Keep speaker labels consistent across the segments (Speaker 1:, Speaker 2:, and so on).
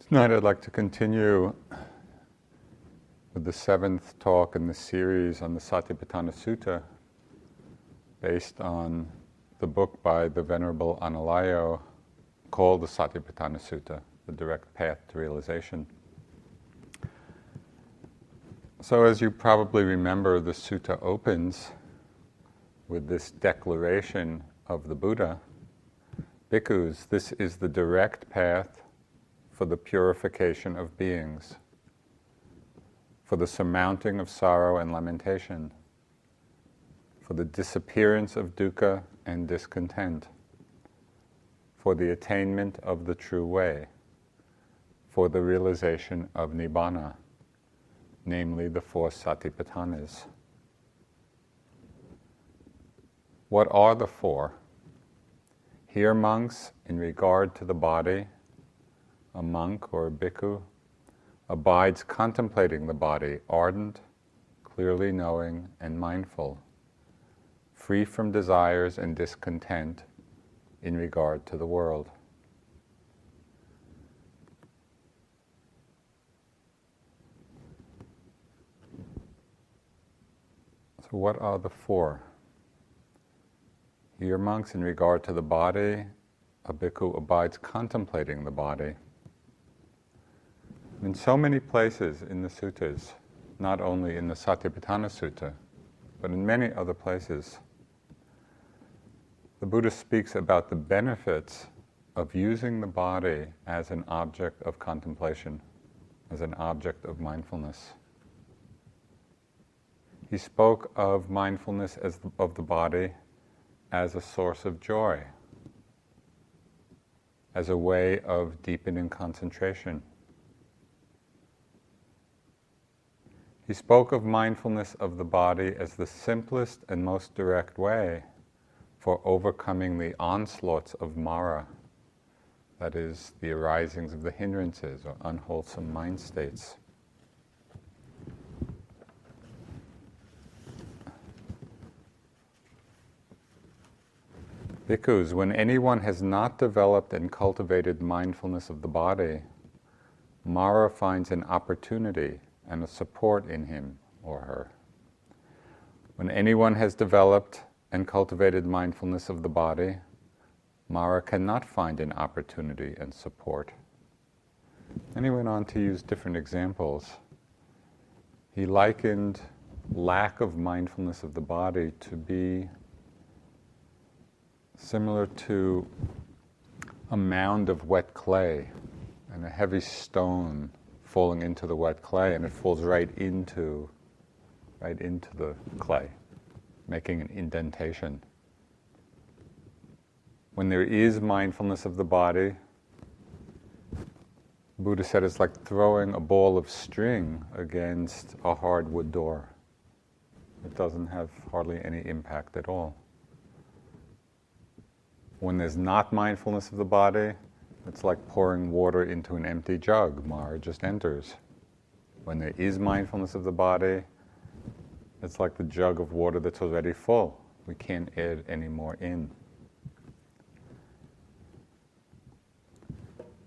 Speaker 1: Tonight I'd like to continue with the seventh talk in the series on the Satipatthana Sutta, based on the book by the Venerable Analayo called the Satipatthana Sutta, the direct path to realization. So as you probably remember, the sutta opens with this declaration of the Buddha: Bhikkhus, this is the direct path for the purification of beings, for the surmounting of sorrow and lamentation, for the disappearance of dukkha and discontent, for the attainment of the true way, for the realization of nibbana, namely the four Satipatthanas. What are the four? Here, monks, in regard to the body, a monk or a bhikkhu abides contemplating the body, ardent, clearly knowing, and mindful, free from desires and discontent in regard to the world. So what are the four? Here, monks, in regard to the body, a bhikkhu abides contemplating the body. In so many places in the suttas, not only in the Satipatthana Sutta, but in many other places, the Buddha speaks about the benefits of using the body as an object of contemplation, as an object of mindfulness. He spoke of mindfulness of the body as a source of joy, as a way of deepening concentration. He spoke of mindfulness of the body as the simplest and most direct way for overcoming the onslaughts of Mara, that is, the arisings of the hindrances or unwholesome mind states. Bhikkhus, when anyone has not developed and cultivated mindfulness of the body, Mara finds an opportunity and a support in him or her. When anyone has developed and cultivated mindfulness of the body, Mara cannot find an opportunity and support. And he went on to use different examples. He likened lack of mindfulness of the body to be similar to a mound of wet clay and a heavy stone falling into the wet clay, and it falls right into the clay, making an indentation. When there is mindfulness of the body, Buddha said it's like throwing a ball of string against a hardwood door. It doesn't have hardly any impact at all. When there's not mindfulness of the body, it's like pouring water into an empty jug. Mara just enters. When there is mindfulness of the body, it's like the jug of water that's already full. We can't add any more in.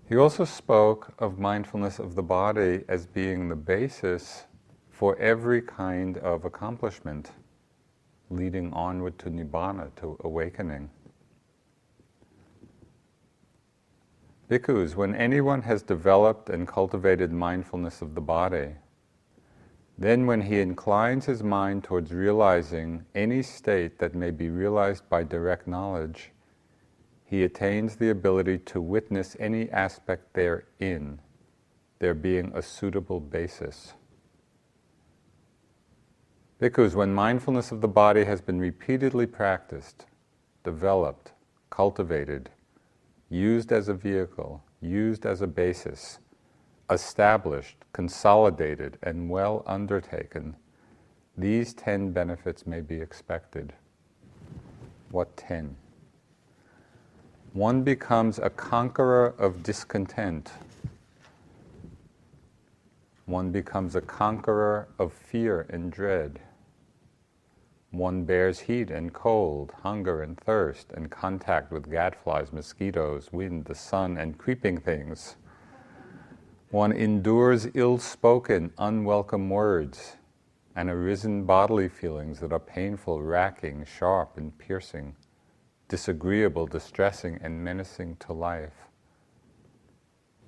Speaker 1: He also spoke of mindfulness of the body as being the basis for every kind of accomplishment, leading onward to nibbana, to awakening. Bhikkhus, when anyone has developed and cultivated mindfulness of the body, then when he inclines his mind towards realizing any state that may be realized by direct knowledge, he attains the ability to witness any aspect therein, there being a suitable basis. Bhikkhus, when mindfulness of the body has been repeatedly practiced, developed, cultivated, used as a vehicle, used as a basis, established, consolidated, and well undertaken, these 10 benefits may be expected. What 10? One becomes a conqueror of discontent. One becomes a conqueror of fear and dread. One bears heat and cold, hunger and thirst, and contact with gadflies, mosquitoes, wind, the sun, and creeping things. One endures ill-spoken, unwelcome words and arisen bodily feelings that are painful, racking, sharp, and piercing, disagreeable, distressing, and menacing to life.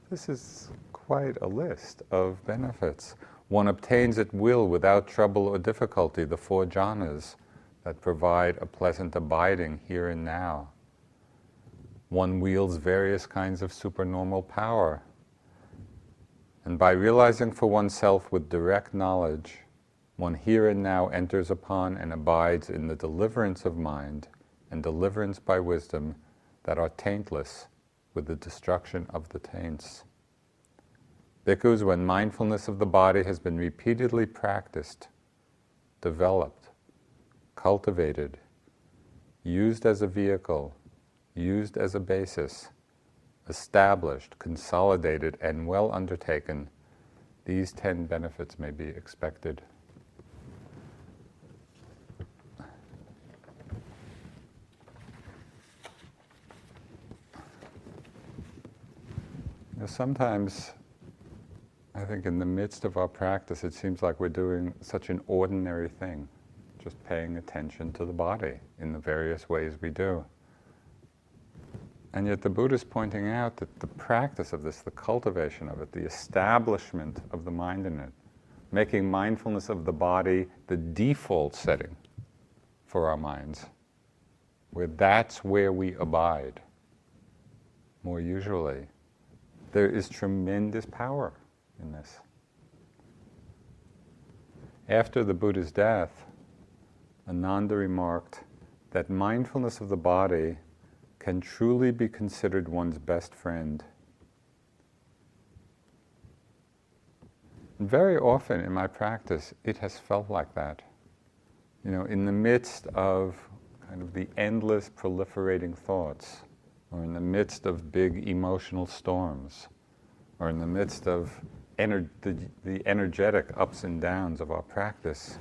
Speaker 1: This is quite a list of benefits. One obtains at will, without trouble or difficulty, the 4 jhanas that provide a pleasant abiding here and now. One wields various kinds of supernormal power. And by realizing for oneself with direct knowledge, one here and now enters upon and abides in the deliverance of mind and deliverance by wisdom that are taintless with the destruction of the taints. Bhikkhus, when mindfulness of the body has been repeatedly practiced, developed, cultivated, used as a vehicle, used as a basis, established, consolidated, and well undertaken, these 10 benefits may be expected. Sometimes, I think in the midst of our practice, it seems like we're doing such an ordinary thing, just paying attention to the body in the various ways we do. And yet the Buddha is pointing out that the practice of this, the cultivation of it, the establishment of the mind in it, making mindfulness of the body the default setting for our minds, where that's where we abide, more usually, there is tremendous power in this. After the Buddha's death, Ananda remarked that mindfulness of the body can truly be considered one's best friend. And very often in my practice, it has felt like that. In the midst of kind of the endless proliferating thoughts, or in the midst of big emotional storms, or in the midst of the energetic ups and downs of our practice,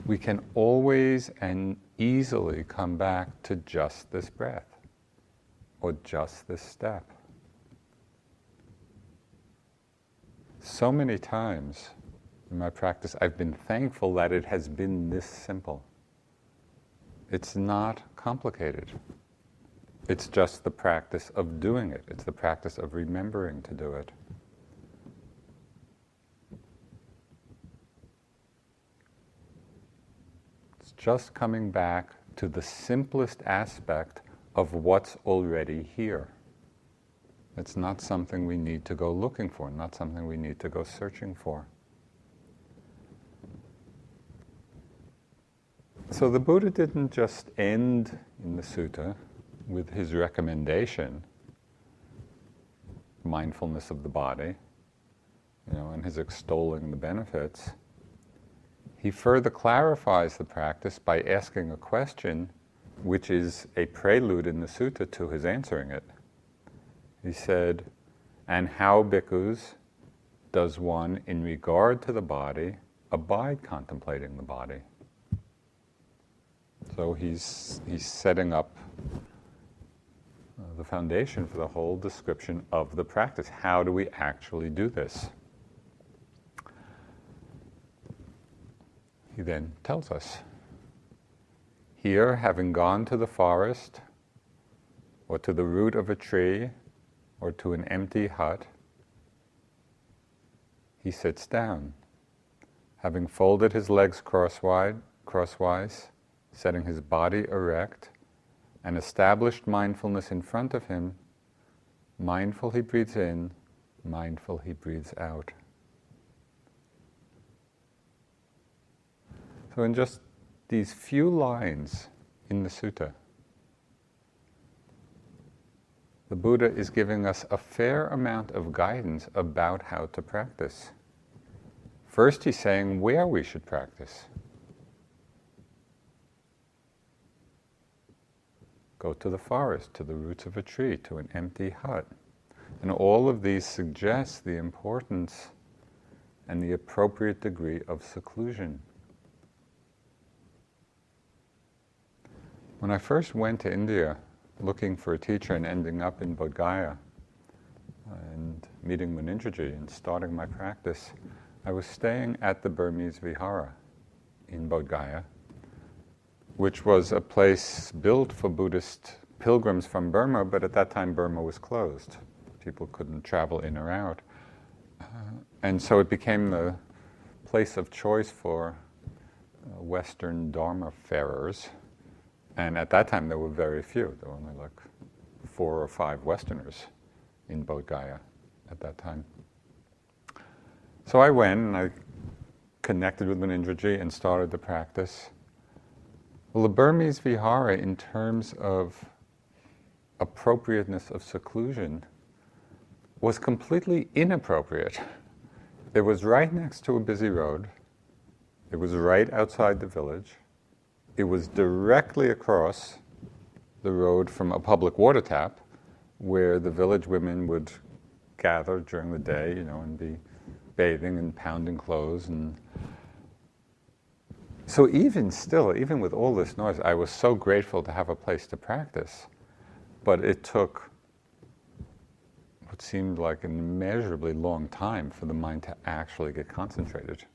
Speaker 1: we can always and easily come back to just this breath, or just this step. So many times in my practice, I've been thankful that it has been this simple. It's not complicated. It's just the practice of doing it. It's the practice of remembering to do it. It's just coming back to the simplest aspect of what's already here. It's not something we need to go looking for, not something we need to go searching for. So the Buddha didn't just end in the sutta with his recommendation, mindfulness of the body, and his extolling the benefits. He further clarifies the practice by asking a question which is a prelude in the sutta to his answering it. He said, "And how, bhikkhus, does one, in regard to the body, abide contemplating the body?" So he's setting up the foundation for the whole description of the practice. How do we actually do this? He then tells us, "Here, having gone to the forest, or to the root of a tree, or to an empty hut, he sits down, having folded his legs crosswise, setting his body erect, and established mindfulness in front of him. Mindful he breathes in, mindful he breathes out." So in just these few lines in the sutta, the Buddha is giving us a fair amount of guidance about how to practice. First, he's saying where we should practice. Go to the forest, to the roots of a tree, to an empty hut. And all of these suggest the importance and the appropriate degree of seclusion. When I first went to India looking for a teacher and ending up in Bodh Gaya in meeting Munindraji and starting my practice, I was staying at the Burmese Vihara in Bodh Gaya, which was a place built for Buddhist pilgrims from Burma, but at that time Burma was closed. People couldn't travel in or out. And so it became the place of choice for Western Dharma farers. And at that time there were very few. There were only like 4 or 5 Westerners in Bodh Gaya at that time. So I went and I connected with Munindraji and started the practice. Well, the Burmese Vihara, in terms of appropriateness of seclusion, was completely inappropriate. It was right next to a busy road. It was right outside the village. It was directly across the road from a public water tap where the village women would gather during the day, and be bathing and pounding clothes. And so even still, even with all this noise, I was so grateful to have a place to practice. But it took what seemed like an immeasurably long time for the mind to actually get concentrated,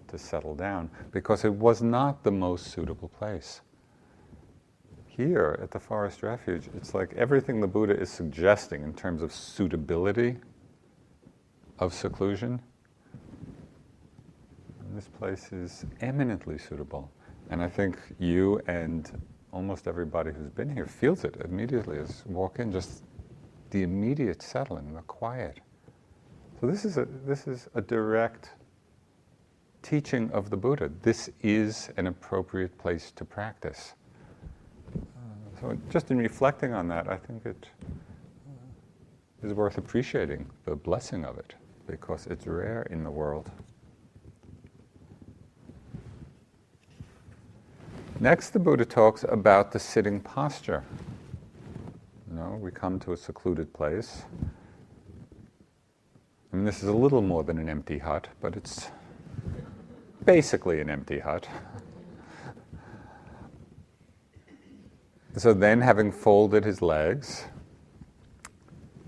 Speaker 1: to settle down, because it was not the most suitable place. Here at the Forest Refuge, it's like everything the Buddha is suggesting in terms of suitability of seclusion. And this place is eminently suitable. And I think you and almost everybody who's been here feels it immediately as you walk in, just the immediate settling, the quiet. So this is a direct teaching of the Buddha. This is an appropriate place to practice. So just in reflecting on that, I think it is worth appreciating the blessing of it, because it's rare in the world. Next, the Buddha talks about the sitting posture. We come to a secluded place. I mean, this is a little more than an empty hut, but it's basically an empty hut. So then, having folded his legs,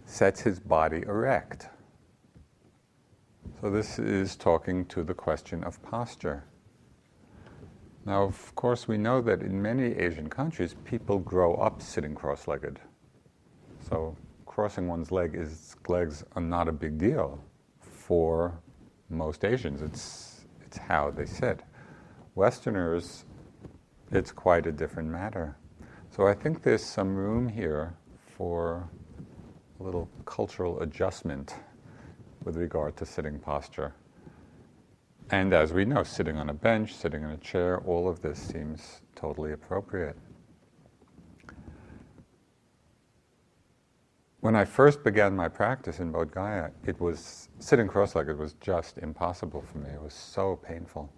Speaker 1: sets his body erect. So this is talking to the question of posture. Now, of course, we know that in many Asian countries, people grow up sitting cross-legged. So crossing one's legs are not a big deal for most Asians. It's how they sit. Westerners, it's quite a different matter. So I think there's some room here for a little cultural adjustment with regard to sitting posture. And as we know, sitting on a bench, sitting in a chair, all of this seems totally appropriate. When I first began my practice in Bodh Gaya, sitting cross-legged was just impossible for me. It was so painful.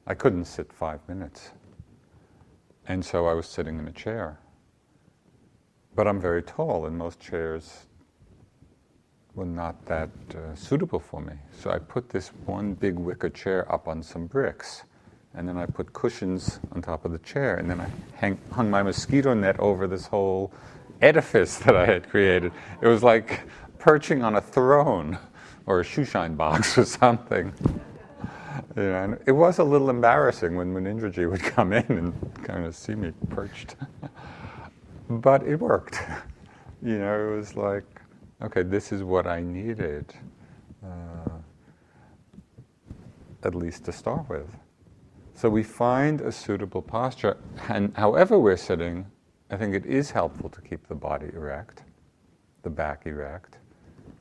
Speaker 1: I couldn't sit 5 minutes. And so I was sitting in a chair. But I'm very tall, and most chairs were not that suitable for me. So I put this one big wicker chair up on some bricks, and then I put cushions on top of the chair, and then I hung my mosquito net over this whole edifice that I had created. It was like perching on a throne or a shoeshine box or something. And it was a little embarrassing when Munindraji would come in and kind of see me perched. But it worked. It was like, okay, this is what I needed, at least to start with. So we find a suitable posture, and however we're sitting, I think it is helpful to keep the body erect, the back erect,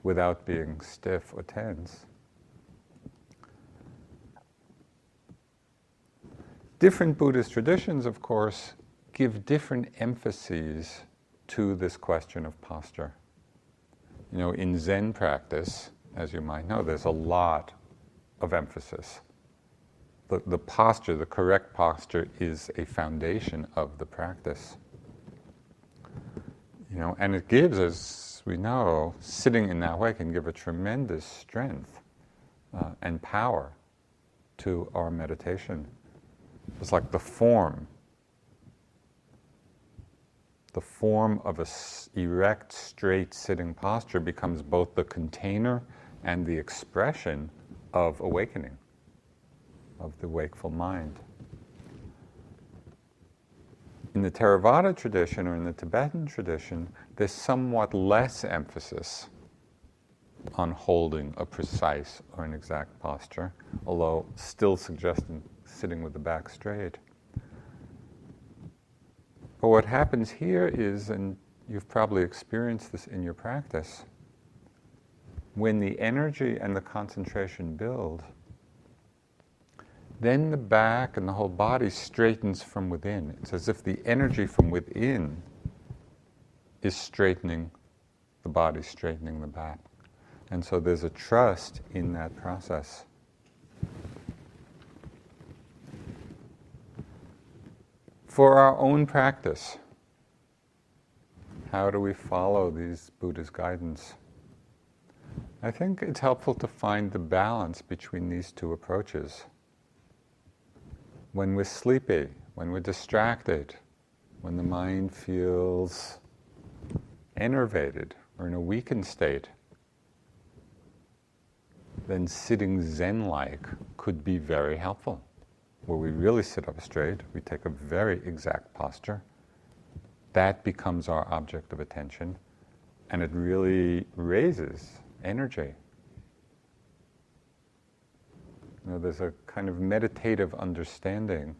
Speaker 1: without being stiff or tense. Different Buddhist traditions, of course, give different emphases to this question of posture. In Zen practice, as you might know, there's a lot of emphasis. The posture, the correct posture, is a foundation of the practice. And it gives, as we know, sitting in that way can give a tremendous strength and power to our meditation. It's like the form the form of a erect, straight sitting posture becomes both the container and the expression of awakening, of the wakeful mind. In the Theravada tradition, or in the Tibetan tradition, there's somewhat less emphasis on holding a precise or an exact posture, although still suggesting sitting with the back straight. But what happens here is, and you've probably experienced this in your practice, when the energy and the concentration build, then the back and the whole body straightens from within. It's as if the energy from within is straightening the body, straightening the back. And so there's a trust in that process. For our own practice, how do we follow these Buddha's guidance? I think it's helpful to find the balance between these two approaches. When we're sleepy, when we're distracted, when the mind feels enervated or in a weakened state, then sitting Zen-like could be very helpful. Where we really sit up straight, we take a very exact posture. That becomes our object of attention, and it really raises energy. You know, there's a kind of meditative understanding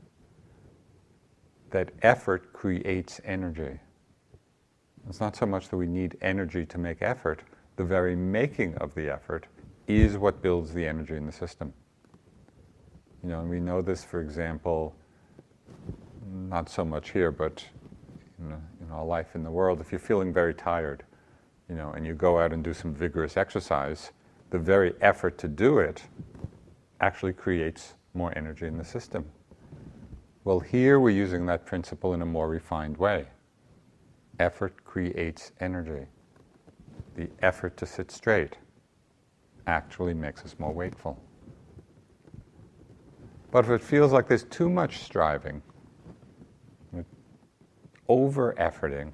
Speaker 1: that effort creates energy. It's not so much that we need energy to make effort. The very making of the effort is what builds the energy in the system. You know, and we know this, for example, not so much here, but in our life in the world, if you're feeling very tired, you know, and you go out and do some vigorous exercise, the very effort to do it actually creates more energy in the system. Well, here we're using that principle in a more refined way. Effort creates energy. The effort to sit straight actually makes us more wakeful. But if it feels like there's too much striving, over-efforting,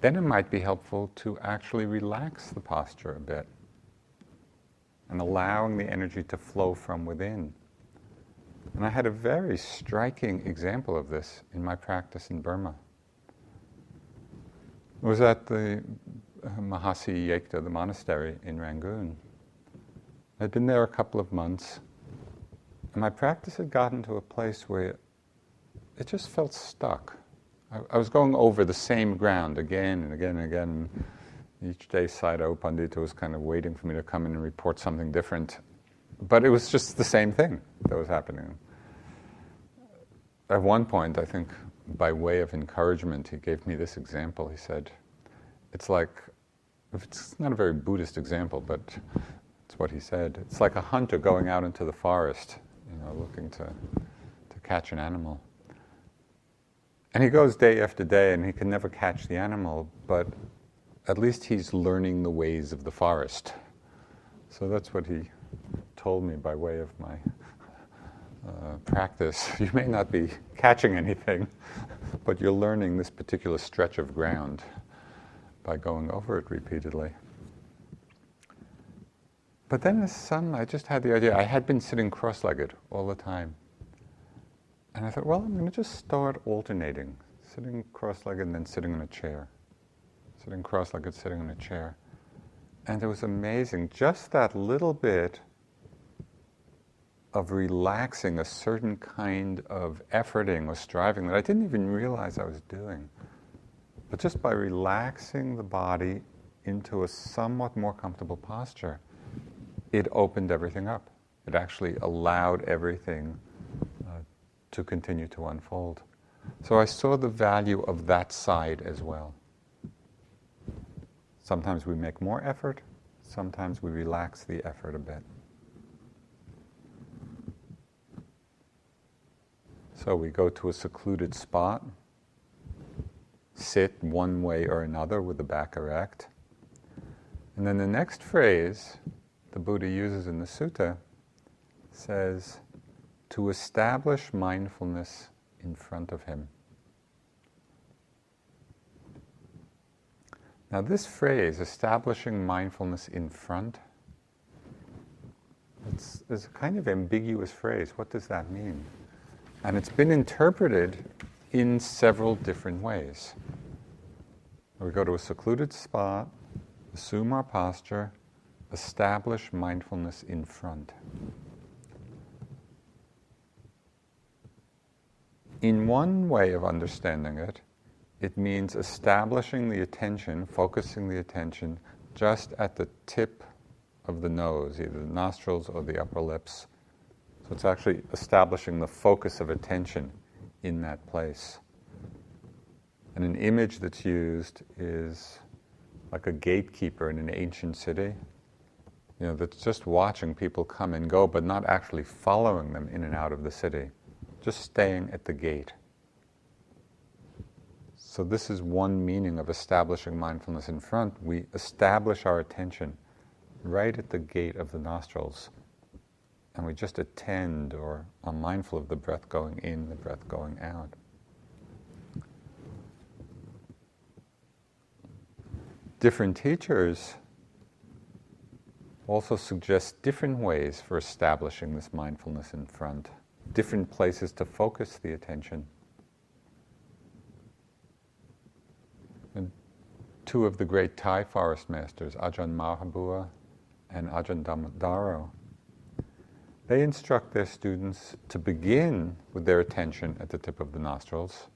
Speaker 1: then it might be helpful to actually relax the posture a bit and allowing the energy to flow from within. And I had a very striking example of this in my practice in Burma. It was at the Mahasi Yekta, the monastery in Rangoon. I'd been there a couple of months, and my practice had gotten to a place where it just felt stuck. I was going over the same ground again and again and again. Each day Sayadaw Pandita was kind of waiting for me to come in and report something different. But it was just the same thing that was happening. At one point, I think, by way of encouragement, he gave me this example. He said, it's like, it's not a very Buddhist example, but it's what he said. It's like a hunter going out into the forest, you know, looking to catch an animal. And he goes day after day, and he can never catch the animal, but at least he's learning the ways of the forest. So that's what he told me by way of my practice. You may not be catching anything, but you're learning this particular stretch of ground by going over it repeatedly. But then as sudden, I just had the idea. I had been sitting cross-legged all the time. And I thought, well, I'm going to just start alternating, sitting cross-legged and then sitting in a chair. Sitting cross-legged, sitting in a chair. And it was amazing, just that little bit of relaxing a certain kind of efforting or striving that I didn't even realize I was doing. But just by relaxing the body into a somewhat more comfortable posture, it opened everything up. It actually allowed everything to continue to unfold. So I saw the value of that side as well. Sometimes we make more effort, sometimes we relax the effort a bit. So we go to a secluded spot, sit one way or another with the back erect, and then the next phrase the Buddha uses in the Sutta says, to establish mindfulness in front of him. Now this phrase, establishing mindfulness in front, it's a kind of ambiguous phrase. What does that mean? And it's been interpreted in several different ways. We go to a secluded spot, assume our posture, establish mindfulness in front. In one way of understanding it, it means establishing the attention, focusing the attention just at the tip of the nose, either the nostrils or the upper lips. So it's actually establishing the focus of attention in that place. And an image that's used is like a gatekeeper in an ancient city, that's just watching people come and go, but not actually following them in and out of the city, just staying at the gate. So this is one meaning of establishing mindfulness in front. We establish our attention right at the gate of the nostrils, and we just attend or are mindful of the breath going in, the breath going out. Different teachers also suggest different ways for establishing this mindfulness in front, different places to focus the attention. And two of the great Thai forest masters, Ajahn Mahabua and Ajahn Dhammadharo, they instruct their students to begin with their attention at the tip of the nostrils,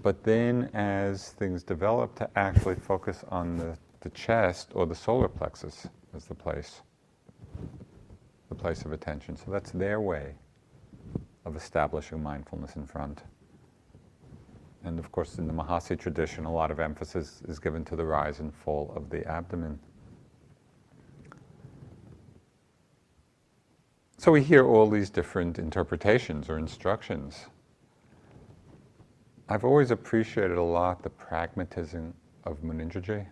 Speaker 1: but then as things develop, to actually focus on the chest or the solar plexus as the place of attention. So that's their way of establishing mindfulness in front. And of course, in the Mahasi tradition, a lot of emphasis is given to the rise and fall of the abdomen. So we hear all these different interpretations or instructions. I've always appreciated a lot the pragmatism of Munindraji,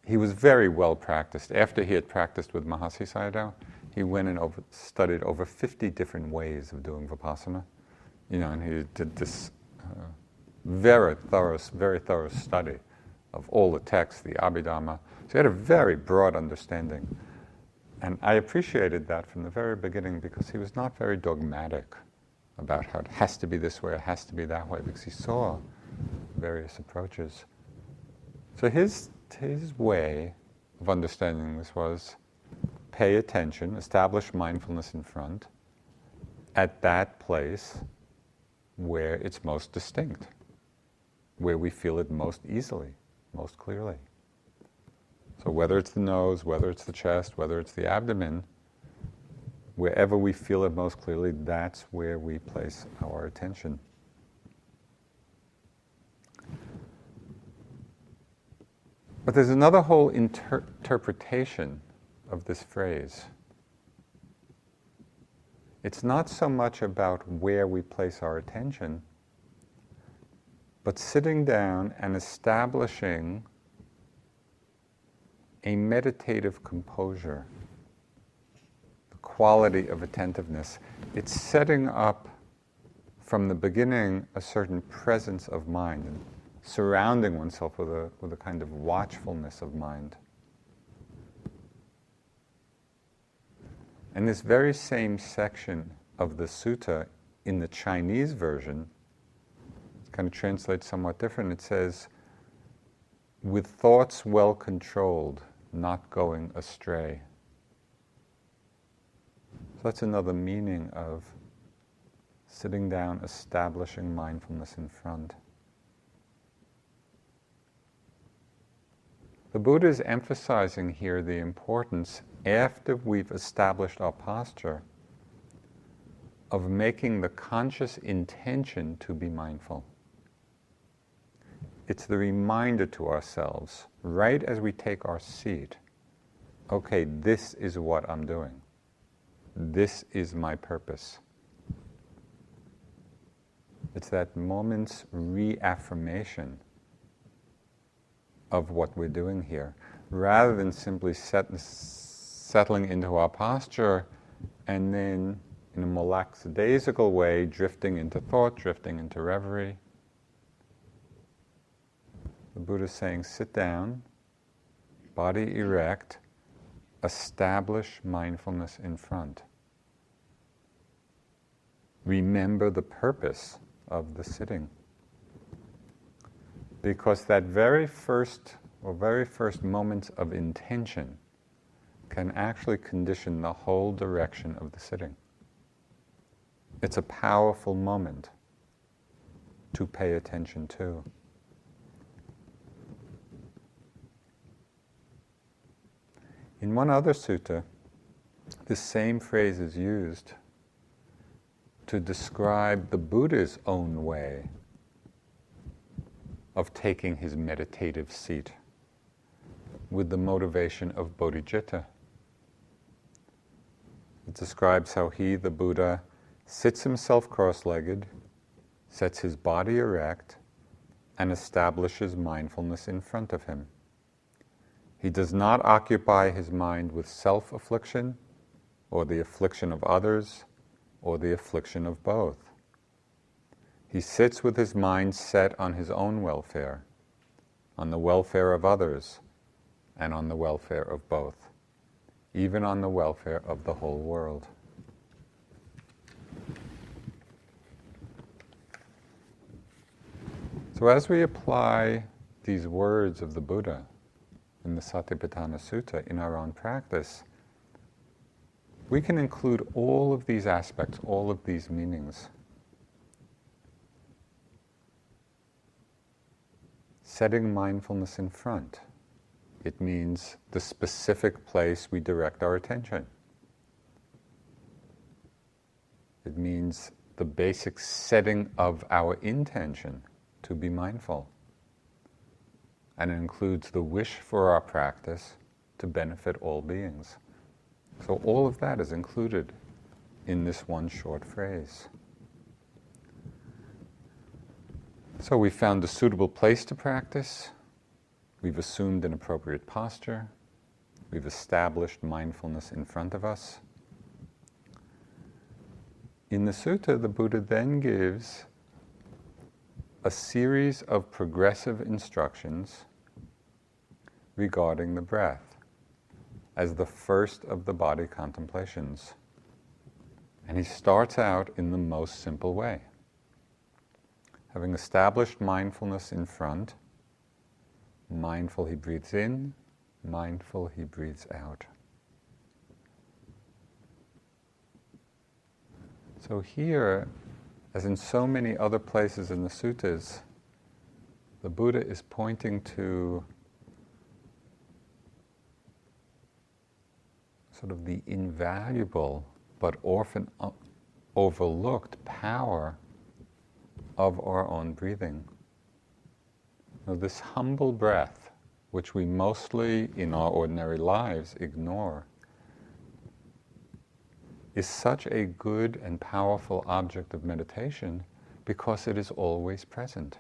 Speaker 1: he was very well practiced. After he had practiced with Mahasi Sayadaw, he went and studied over 50 different ways of doing Vipassana. And he did this very thorough study of all the texts, the Abhidhamma. So he had a very broad understanding. And I appreciated that from the very beginning, because he was not very dogmatic about how it has to be this way, it has to be that way, because he saw various approaches. So his way of understanding this was pay attention, establish mindfulness in front at that place where it's most distinct, where we feel it most easily, most clearly. So whether it's the nose, whether it's the chest, whether it's the abdomen, wherever we feel it most clearly, that's where we place our attention. But there's another whole interpretation of this phrase. It's not so much about where we place our attention, but sitting down and establishing a meditative composure, the quality of attentiveness. It's setting up from the beginning a certain presence of mind, and surrounding oneself with a kind of watchfulness of mind. And this very same section of the sutta in the Chinese version, it kind of translates somewhat different. It says, with thoughts well controlled, not going astray. So that's another meaning of sitting down, establishing mindfulness in front. The Buddha is emphasizing here the importance, after we've established our posture, of making the conscious intention to be mindful. It's the reminder to ourselves, right as we take our seat, okay, this is what I'm doing. This is my purpose. It's that moment's reaffirmation of what we're doing here, rather than simply settling into our posture and then, in a more lackadaisical way, drifting into thought, drifting into reverie. The Buddha is saying, sit down, body erect, establish mindfulness in front. Remember the purpose of the sitting. Because that very first moment of intention can actually condition the whole direction of the sitting. It's a powerful moment to pay attention to. In one other sutta, the same phrase is used to describe the Buddha's own way of taking his meditative seat with the motivation of bodhicitta. It describes how he, the Buddha, sits himself cross-legged, sets his body erect, and establishes mindfulness in front of him. He does not occupy his mind with self-affliction, or the affliction of others, or the affliction of both. He sits with his mind set on his own welfare, on the welfare of others, and on the welfare of both, even on the welfare of the whole world. So as we apply these words of the Buddha in the Satipatthana Sutta in our own practice, we can include all of these aspects, all of these meanings. Setting mindfulness in front. It means the specific place we direct our attention. It means the basic setting of our intention to be mindful. And it includes the wish for our practice to benefit all beings. So all of that is included in this one short phrase. So we found a suitable place to practice. We've assumed an appropriate posture. We've established mindfulness in front of us. In the sutta, the Buddha then gives a series of progressive instructions regarding the breath as the first of the body contemplations. And he starts out in the most simple way. Having established mindfulness in front, mindful he breathes in, mindful he breathes out. So here, as in so many other places in the suttas, the Buddha is pointing to sort of the invaluable but often overlooked power of our own breathing. Now, this humble breath, which we mostly in our ordinary lives ignore, is such a good and powerful object of meditation because it is always present.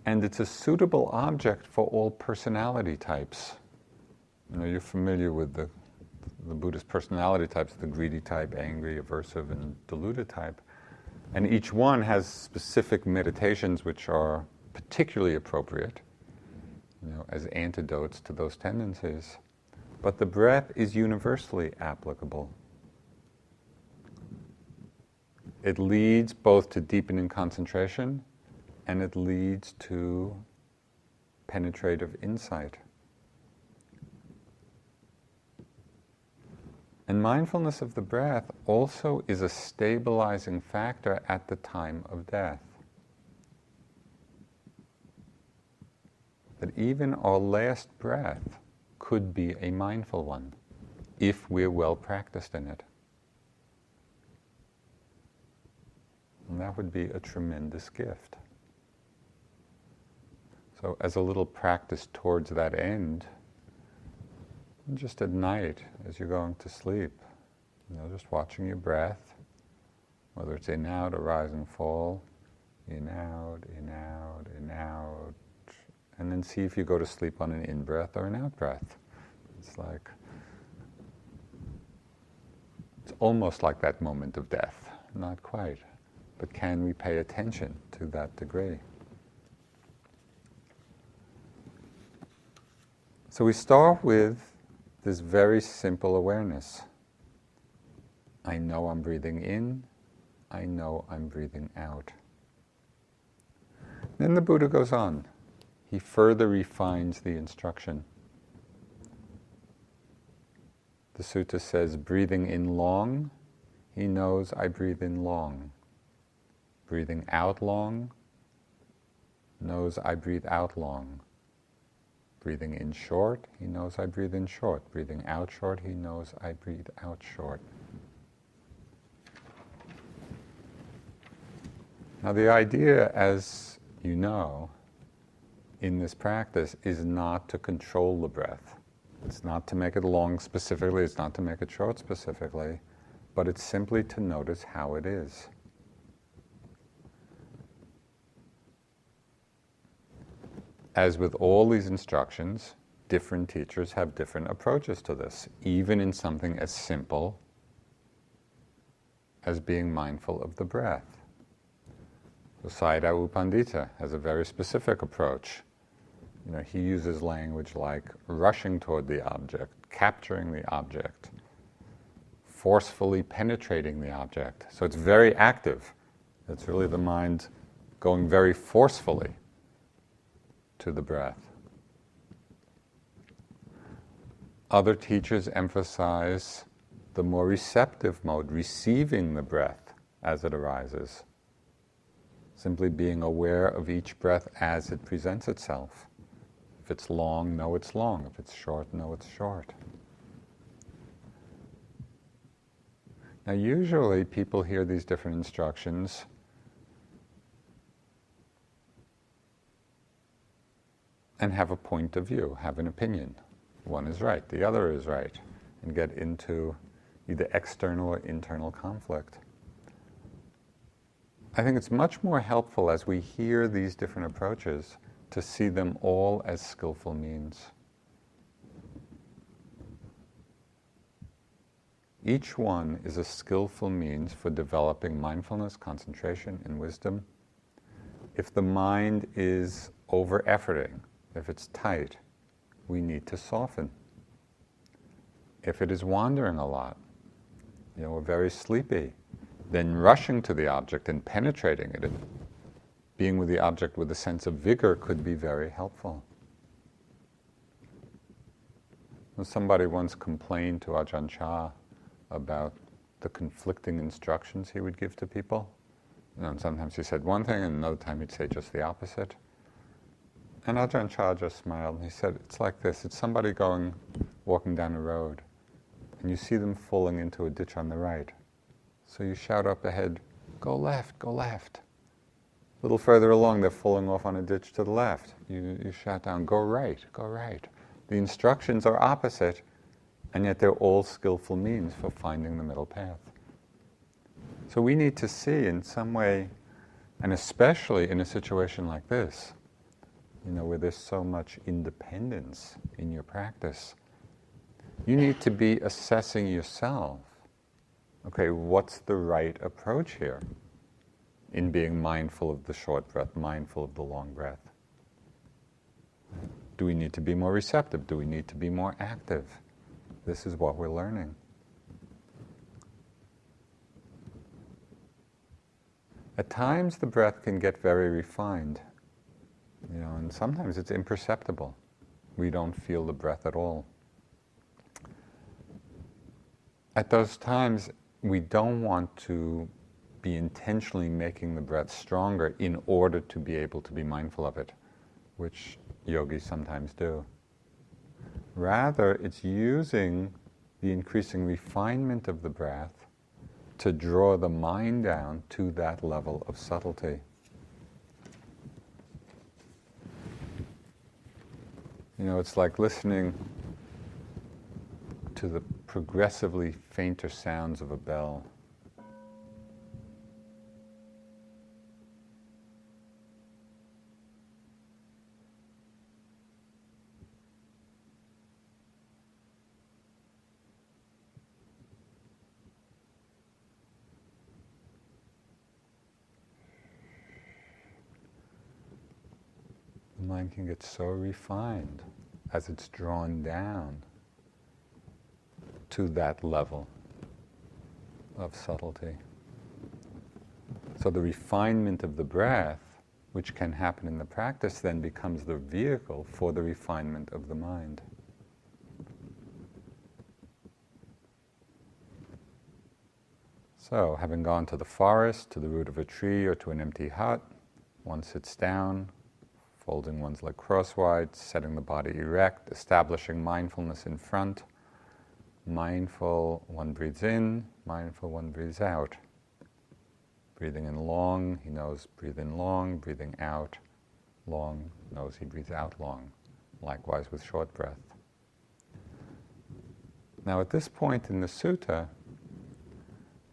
Speaker 1: And it's a suitable object for all personality types. You know, you're familiar with the Buddhist personality types, the greedy type, angry, aversive, and deluded type. And each one has specific meditations which are particularly appropriate, as antidotes to those tendencies. But the breath is universally applicable. It leads both to deepening concentration and it leads to penetrative insight. And mindfulness of the breath also is a stabilizing factor at the time of death. That even our last breath could be a mindful one, if we're well practiced in it. And that would be a tremendous gift. So as a little practice towards that end, just at night, as you're going to sleep, just watching your breath, whether it's in, out, or rise and fall, in, out, in, out, in, out, and then see if you go to sleep on an in-breath or an out-breath. It's almost like that moment of death, not quite, but can we pay attention to that degree? So we start with this very simple awareness. I know I'm breathing in, I know I'm breathing out. Then the Buddha goes on. He further refines the instruction. The sutta says, breathing in long, he knows I breathe in long. Breathing out long, knows I breathe out long. Breathing in short, he knows I breathe in short. Breathing out short, he knows I breathe out short. Now the idea, as you know, in this practice is not to control the breath. It's not to make it long specifically, it's not to make it short specifically, but it's simply to notice how it is. As with all these instructions, different teachers have different approaches to this, even in something as simple as being mindful of the breath. So Sayadaw U Pandita has a very specific approach. He uses language like rushing toward the object, capturing the object, forcefully penetrating the object. So it's very active. It's really the mind going very forcefully to the breath. Other teachers emphasize the more receptive mode, receiving the breath as it arises. Simply being aware of each breath as it presents itself. If it's long, know it's long. If it's short, know it's short. Now usually people hear these different instructions and have a point of view, have an opinion. One is right, the other is right, and get into either external or internal conflict. I think it's much more helpful as we hear these different approaches to see them all as skillful means. Each one is a skillful means for developing mindfulness, concentration, and wisdom. If the mind is over-efforting, if it's tight, we need to soften. If it is wandering a lot, we're very sleepy, then rushing to the object and penetrating it and being with the object with a sense of vigor could be very helpful. Somebody once complained to Ajahn Chah about the conflicting instructions he would give to people. And sometimes he said one thing and another time he'd say just the opposite. And Ajahn Chah just smiled and he said, it's like this, it's somebody walking down a road and you see them falling into a ditch on the right. So you shout up ahead, go left, go left. A little further along, they're falling off on a ditch to the left. You shout down, go right, go right. The instructions are opposite, and yet they're all skillful means for finding the middle path. So we need to see in some way, and especially in a situation like this, where there's so much independence in your practice, you need to be assessing yourself. Okay, what's the right approach here in being mindful of the short breath, mindful of the long breath? Do we need to be more receptive? Do we need to be more active? This is what we're learning. At times the breath can get very refined, and sometimes it's imperceptible. We don't feel the breath at all. At those times, we don't want to be intentionally making the breath stronger in order to be able to be mindful of it, which yogis sometimes do. Rather, it's using the increasing refinement of the breath to draw the mind down to that level of subtlety. It's like listening to the progressively fainter sounds of a bell. mind can get so refined as it's drawn down to that level of subtlety. So the refinement of the breath, which can happen in the practice, then becomes the vehicle for the refinement of the mind. So, having gone to the forest, to the root of a tree, or to an empty hut, one sits down, folding one's leg crosswise, setting the body erect, establishing mindfulness in front. Mindful, one breathes in, mindful, one breathes out. Breathing in long, he knows breathe in long, breathing out long, knows he breathes out long. Likewise with short breath. Now at this point in the sutta,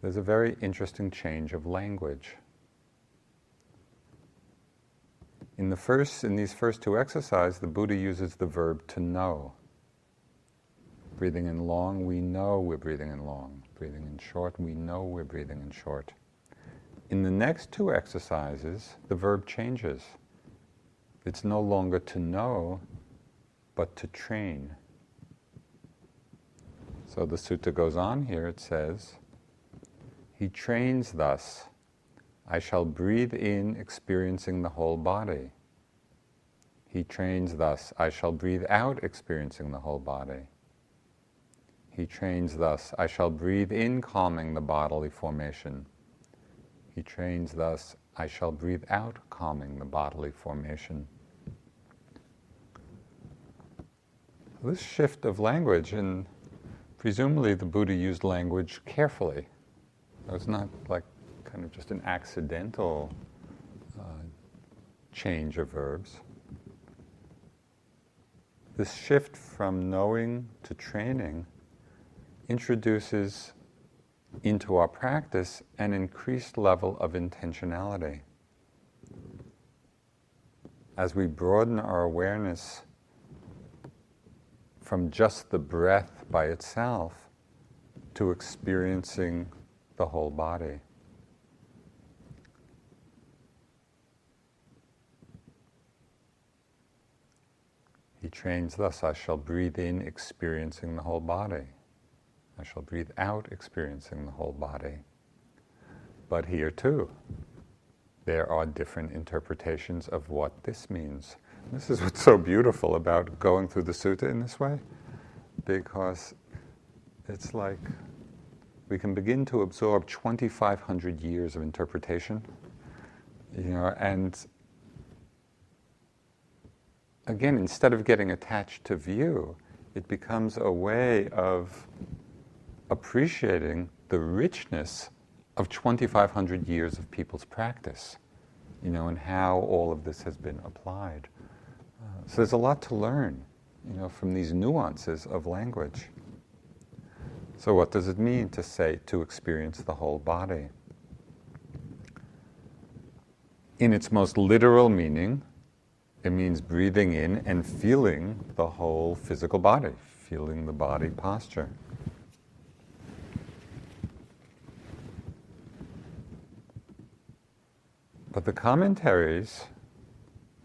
Speaker 1: there's a very interesting change of language. In these first two exercises, the Buddha uses the verb to know. Breathing in long, we know we're breathing in long. Breathing in short, we know we're breathing in short. In the next two exercises, the verb changes. It's no longer to know, but to train. So the sutta goes on here, it says, he trains thus, I shall breathe in, experiencing the whole body. He trains thus, I shall breathe out, experiencing the whole body. He trains thus, I shall breathe in, calming the bodily formation. He trains thus, I shall breathe out, calming the bodily formation. This shift of language, and presumably the Buddha used language carefully. It was not like kind of just an accidental change of verbs. This shift from knowing to training introduces into our practice an increased level of intentionality. As we broaden our awareness from just the breath by itself to experiencing the whole body. He trains thus, I shall breathe in, experiencing the whole body. I shall breathe out, experiencing the whole body. But here too, there are different interpretations of what this means. This is what's so beautiful about going through the sutta in this way, because it's like we can begin to absorb 2,500 years of interpretation, and again, instead of getting attached to view, it becomes a way of appreciating the richness of 2,500 years of people's practice, and how all of this has been applied. So there's a lot to learn, from these nuances of language. So what does it mean to say, to experience the whole body? In its most literal meaning, it means breathing in and feeling the whole physical body, feeling the body posture. But the commentaries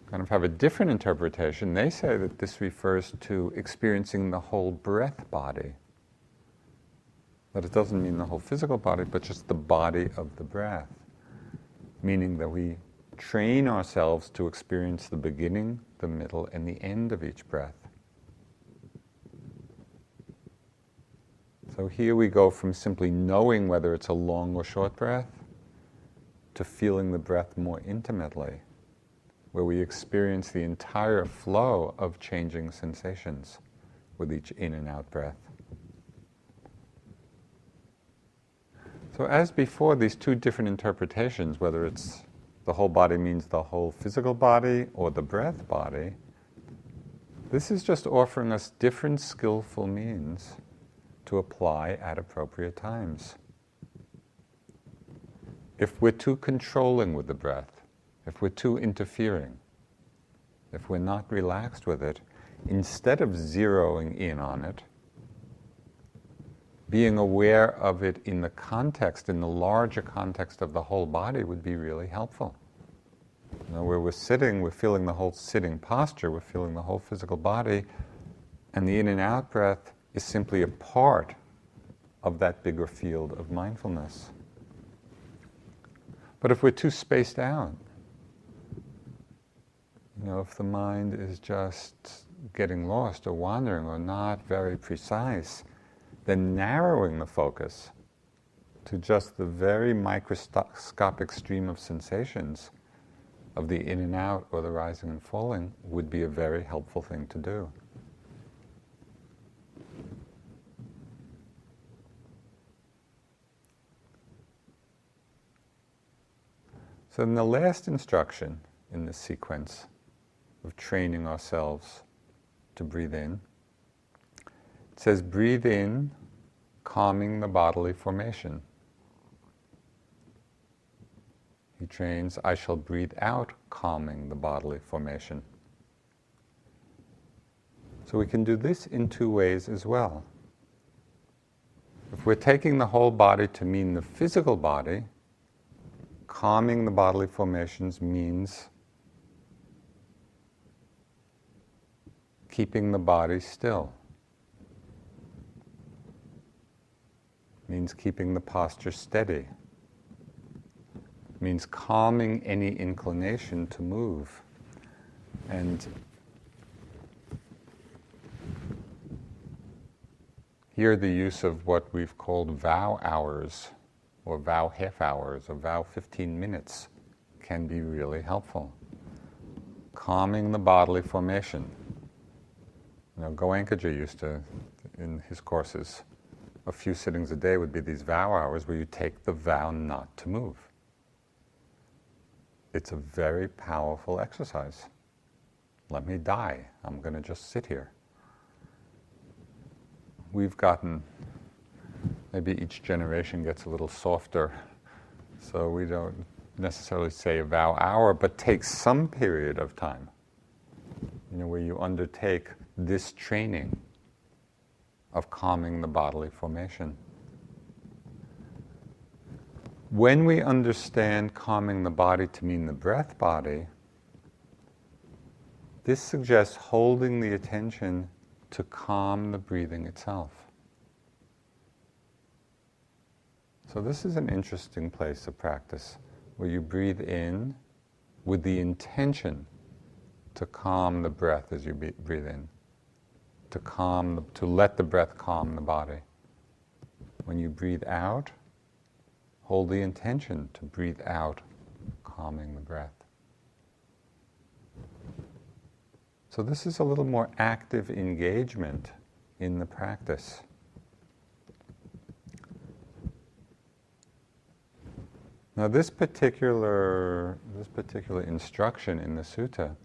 Speaker 1: kind of have a different interpretation. They say that this refers to experiencing the whole breath body. That it doesn't mean the whole physical body, but just the body of the breath. Meaning that we train ourselves to experience the beginning, the middle, and the end of each breath. So here we go from simply knowing whether it's a long or short breath to feeling the breath more intimately, where we experience the entire flow of changing sensations with each in and out breath. So as before, these two different interpretations, whether it's the whole body means the whole physical body or the breath body, this is just offering us different skillful means to apply at appropriate times. If we're too controlling with the breath, if we're too interfering, if we're not relaxed with it, instead of zeroing in on it, being aware of it in the larger context of the whole body would be really helpful. Where we're sitting, we're feeling the whole sitting posture, we're feeling the whole physical body, and the in and out breath is simply a part of that bigger field of mindfulness. But if we're too spaced out, if the mind is just getting lost or wandering or not very precise, then narrowing the focus to just the very microscopic stream of sensations of the in and out or the rising and falling would be a very helpful thing to do. So in the last instruction in this sequence of training ourselves to breathe in, it says, breathe in, calming the bodily formation. He trains, I shall breathe out, calming the bodily formation. So we can do this in two ways as well. If we're taking the whole body to mean the physical body, calming the bodily formations means keeping the body still. Means keeping the posture steady. Means calming any inclination to move. And here the use of what we've called vow hours, or vow half hours, or vow 15 minutes can be really helpful. Calming the bodily formation. Goenkaji used to, in his courses, a few sittings a day would be these vow hours where you take the vow not to move. It's a very powerful exercise. Let me die. I'm going to just sit here. We've gotten, maybe each generation gets a little softer, so we don't necessarily say a vow hour, but take some period of time, where you undertake this training of calming the bodily formation. When we understand calming the body to mean the breath body, this suggests holding the attention to calm the breathing itself. So this is an interesting place of practice, where you breathe in with the intention to calm the breath as you breathe in, to let the breath calm the body. When you breathe out, hold the intention to breathe out, calming the breath. So this is a little more active engagement in the practice. Now this particular instruction in the sutta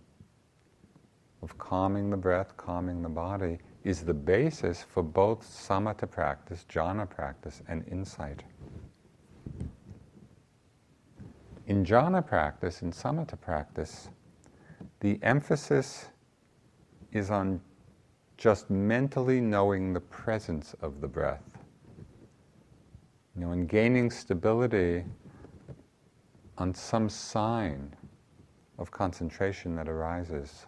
Speaker 1: of calming the breath, calming the body, is the basis for both samatha practice, jhana practice, and insight. In jhana practice, in samatha practice, the emphasis is on just mentally knowing the presence of the breath. In gaining stability on some sign of concentration that arises.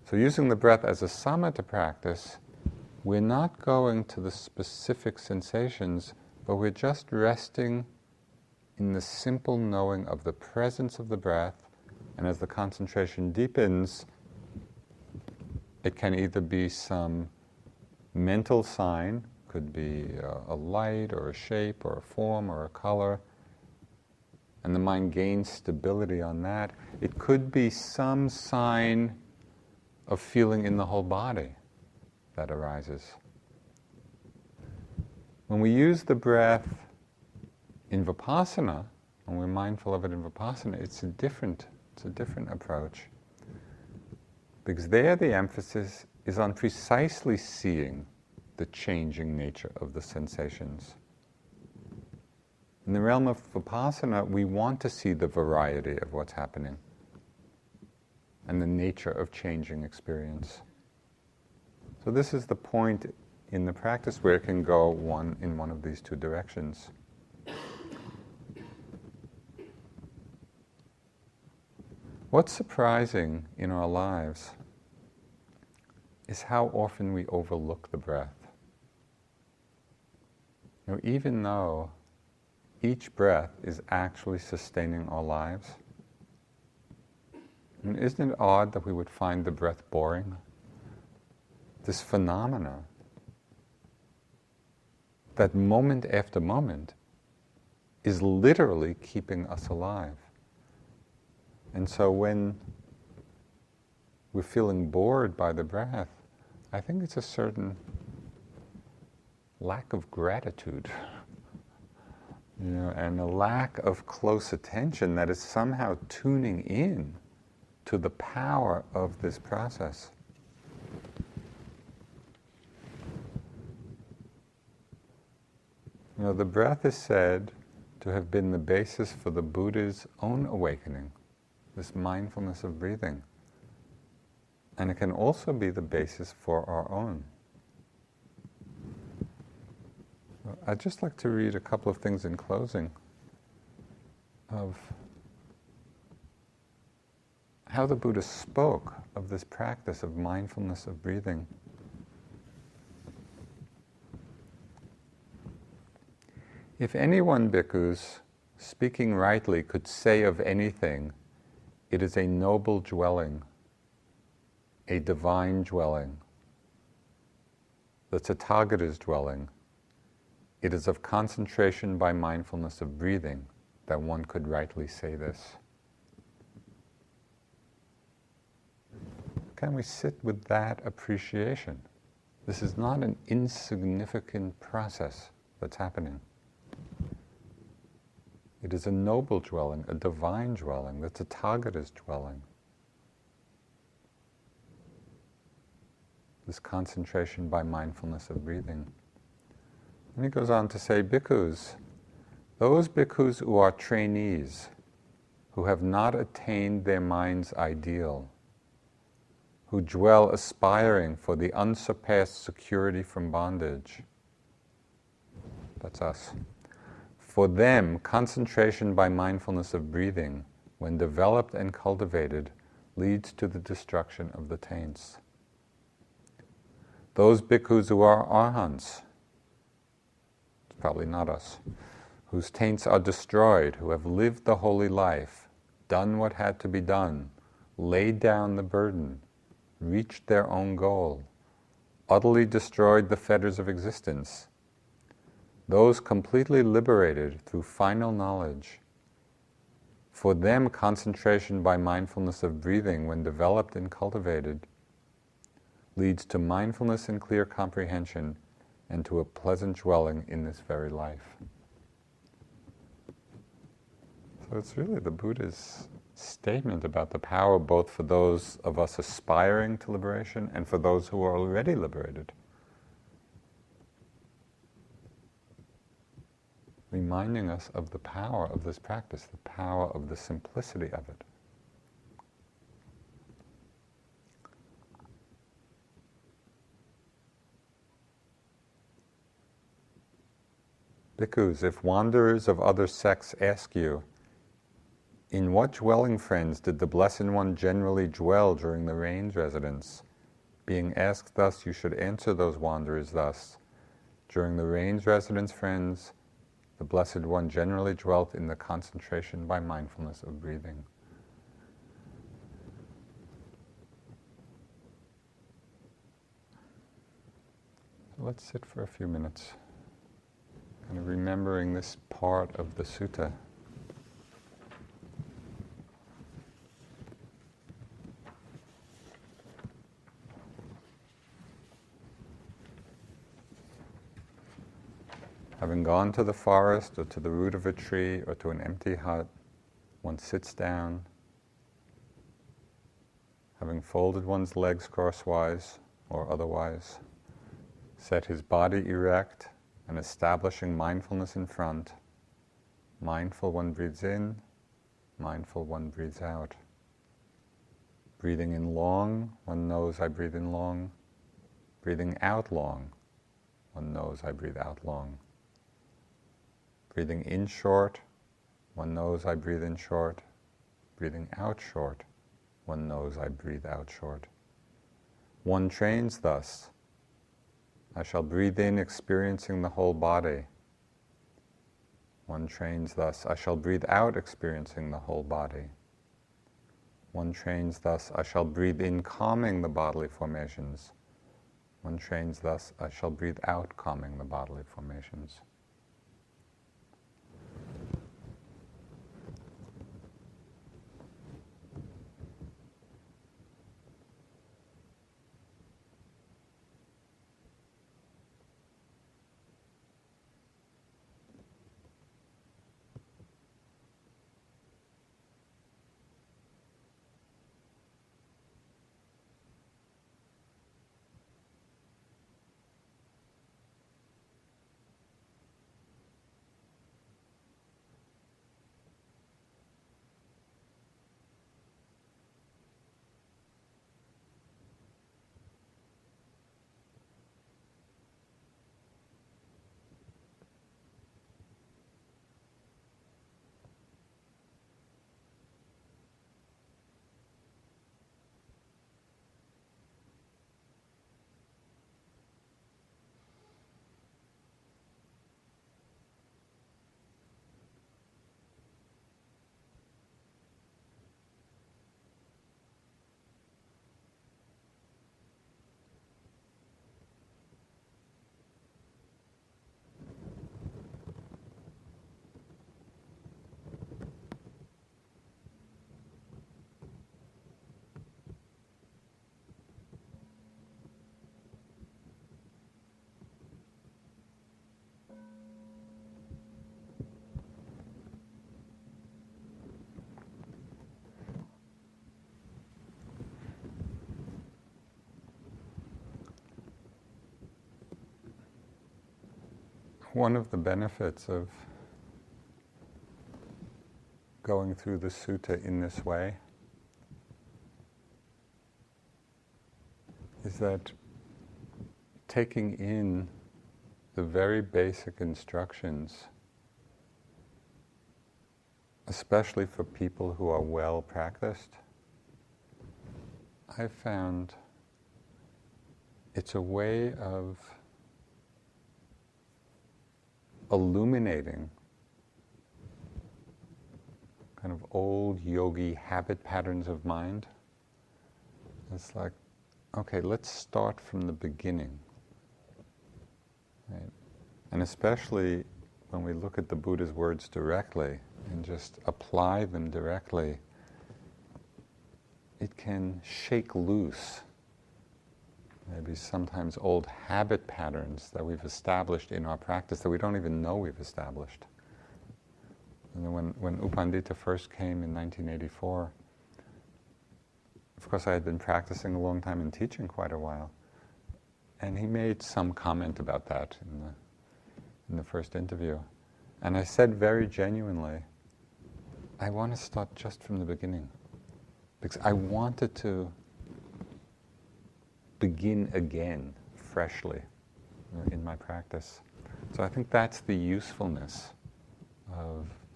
Speaker 1: So using the breath as a samatha practice, we're not going to the specific sensations, but we're just resting in the simple knowing of the presence of the breath, and as the concentration deepens, it can either be some mental sign, could be a light or a shape or a form or a color, and the mind gains stability on that. It could be some sign of feeling in the whole body that arises. When we use the breath in vipassana, when we're mindful of it in vipassana, it's a different approach. Because there the emphasis is on precisely seeing the changing nature of the sensations. In the realm of vipassana, we want to see the variety of what's happening and the nature of changing experience. So this is the point in the practice where it can go in one of these two directions. What's surprising in our lives is how often we overlook the breath. Even though each breath is actually sustaining our lives, isn't it odd that we would find the breath boring? This phenomena that moment after moment is literally keeping us alive. And so when we're feeling bored by the breath, I think it's a certain lack of gratitude, and a lack of close attention that is somehow tuning in to the power of this process. The breath is said to have been the basis for the Buddha's own awakening, this mindfulness of breathing. And it can also be the basis for our own. I'd just like to read a couple of things in closing of how the Buddha spoke of this practice of mindfulness of breathing. If anyone, bhikkhus, speaking rightly, could say of anything, it is a noble dwelling, a divine dwelling, the Tathagata's dwelling, it is of concentration by mindfulness of breathing that one could rightly say this. Can we sit with that appreciation? This is not an insignificant process that's happening. It is a noble dwelling, a divine dwelling, the Tathagata's dwelling. This concentration by mindfulness of breathing. And he goes on to say, bhikkhus, those bhikkhus who are trainees, who have not attained their mind's ideal, who dwell aspiring for the unsurpassed security from bondage. That's us. For them, concentration by mindfulness of breathing, when developed and cultivated, leads to the destruction of the taints. Those bhikkhus who are arhants, it's probably not us, whose taints are destroyed, who have lived the holy life, done what had to be done, laid down the burden, reached their own goal, utterly destroyed the fetters of existence, those completely liberated through final knowledge. For them, concentration by mindfulness of breathing, when developed and cultivated, leads to mindfulness and clear comprehension and to a pleasant dwelling in this very life. So it's really the Buddha's statement about the power both for those of us aspiring to liberation and for those who are already liberated. Reminding us of the power of this practice, the power of the simplicity of it. Bhikkhus, if wanderers of other sects ask you, in what dwelling, friends, did the Blessed One generally dwell during the range residence? Being asked thus, you should answer those wanderers thus. During the range residence, friends, the Blessed One generally dwelt in the concentration by mindfulness of breathing. Let's sit for a few minutes, kind of remembering this part of the sutta. Having gone to the forest or to the root of a tree or to an empty hut, one sits down, having folded one's legs crosswise or otherwise, set his body erect and establishing mindfulness in front. Mindful one breathes in, mindful one breathes out. Breathing in long, one knows I breathe in long. Breathing out long, one knows I breathe out long. Breathing in short, one knows I breathe in short. Breathing out short, One knows I breathe out short. One trains thus. I shall breathe in, experiencing the whole body. One trains thus. I shall breathe out, experiencing the whole body. One trains thus. I shall breathe in, calming the bodily formations. One trains thus. I shall breathe out, calming the bodily formations. One of the benefits of going through the sutta in this way is that taking in the very basic instructions, especially for people who are well practiced, I've found it's a way of illuminating kind of old yogi habit patterns of mind. It's like, okay, let's start from the beginning. Right? And especially when we look at the Buddha's words directly and just apply them directly, it can shake loose maybe sometimes old habit patterns that we've established in our practice that we don't even know we've established. And then when U Pandita first came in 1984, of course I had been practicing a long time and teaching quite a while, and he made some comment about that in the first interview. And I said very genuinely, I want to start just from the beginning, because I wanted to begin again, freshly, in my practice. So I think that's the usefulness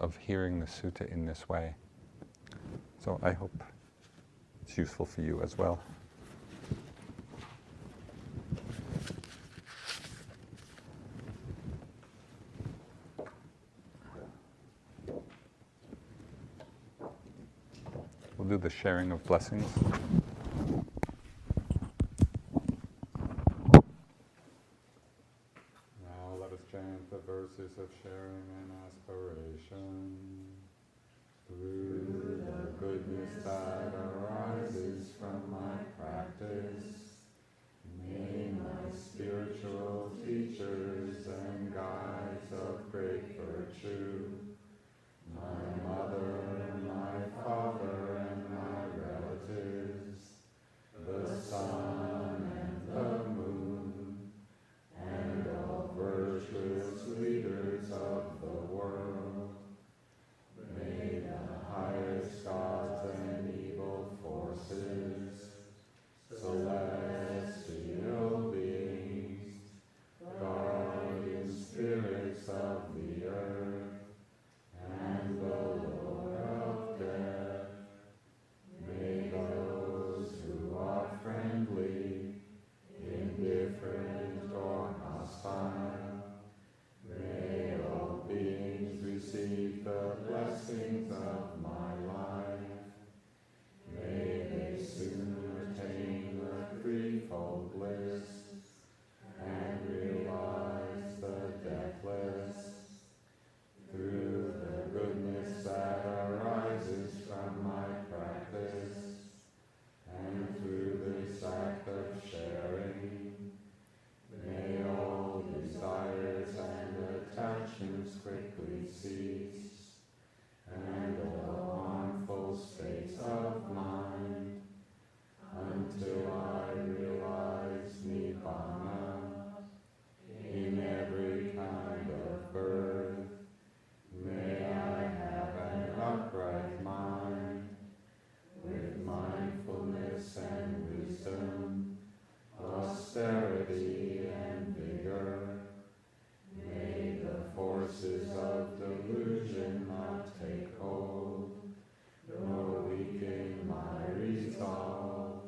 Speaker 1: of hearing the sutta in this way. So I hope it's useful for you as well. We'll do the sharing of blessings. The verses of sharing and aspiration through the goodness that arises from my practice. May my spiritual teachers and guides of great virtue, my mother, my father, and my relatives, the sun and the moon, and all virtuous leaders of the world. May the highest gods and evil forces, celestial beings, guardian spirits of the earth, and the Lord of death, may the blessings of my life. May they soon attain the threefold bliss and realize the deathless through the goodness that arises from my practice and through this act of sharing. May all desires and attachments quickly cease, and all harmful states of mind, until I realize Nibbana in every kind of birth. May I have an upright mind, with mindfulness and wisdom, austerity and vigor. May the forces of delusion not take hold, nor weaken my resolve.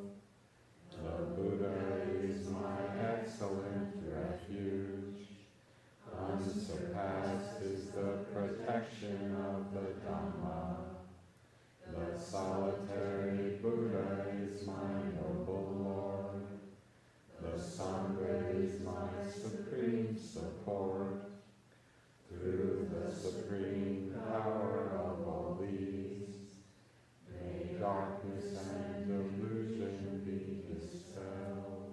Speaker 1: The Buddha is my excellent refuge. Unsurpassed is the protection of the Dhamma. The solitary Buddha is my noble Lord. The Sangha is my supreme support. Through the supreme power of all these, may darkness and delusion be dispelled.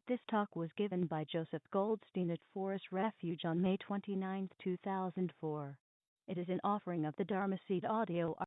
Speaker 2: This talk was given by Joseph Goldstein at Forest Refuge on May 29, 2004. It is an offering of the Dharma Seed Audio